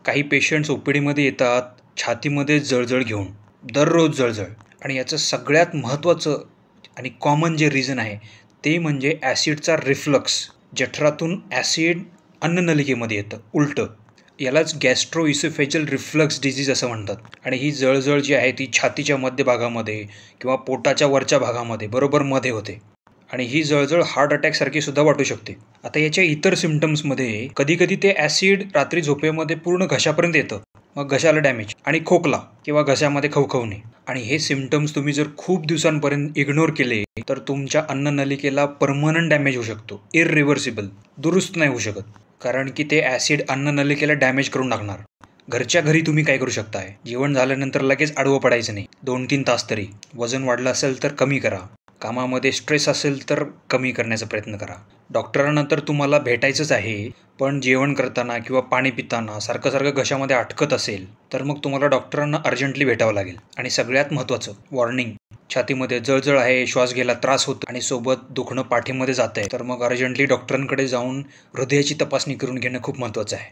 काही पेशंट्स ओपीडीमध्ये येतात छातीमध्ये जळजळ घेऊन, दररोज जळजळ. आणि याचं सगळ्यात महत्त्वाचं आणि कॉमन जे रिझन आहे ते म्हणजे ॲसिडचा रिफ्लक्स. जठरातून ॲसिड अन्ननलिकेमध्ये येतं उलटं. यालाच गॅस्ट्रोइसोफेजल रिफ्लक्स डिसीज असं म्हणतात. आणि ही जळजळ जी आहे ती छातीच्या मध्यभागामध्ये किंवा पोटाच्या वरच्या भागामध्ये बरोबर मध्ये होते. आणि ही जळजळ हार्ट अटॅकसारखी सुद्धा वाटू शकते. आता याच्या इतर सिम्पटम्समध्ये कधीकधी ते ॲसिड रात्री झोपेमध्ये पूर्ण घशापर्यंत येतं, मग घशाला डॅमेज आणि खोकला किंवा घशामध्ये खवखवणे. आणि हे सिम्पटम्स तुम्ही जर खूप दिवसांपर्यंत इग्नोर केले तर तुमच्या अन्ननलिकेला परमनंट डॅमेज होऊ शकतो, इररिव्हर्सिबल, दुरुस्त नाही होऊ शकत. कारण की ते ॲसिड अन्ननलिकेला डॅमेज करून टाकणार. घरच्या घरी तुम्ही काय करू शकताय, जेवण झाल्यानंतर लगेच आडवं पडायचं नाही, 2-3 तास तरी. वजन वाढलं असेल तर कमी करा. कामामध्ये स्ट्रेस असेल तर कमी करण्याचा प्रयत्न करा. डॉक्टरांना तर तुम्हाला भेटायचंच आहे, पण जेवण करताना किंवा पाणी पिताना सारखं घशामध्ये अटकत असेल तर मग तुम्हाला डॉक्टरांना अर्जंटली भेटावं लागेल. आणि सगळ्यात महत्त्वाचं वॉर्निंग, छातीमध्ये जळजळ आहे, श्वास घ्यायला त्रास होतो आणि सोबत दुखणं पाठीमध्ये जात आहे, तर मग अर्जंटली डॉक्टरांकडे जाऊन हृदयाची तपासणी करून घेणं खूप महत्त्वाचं आहे.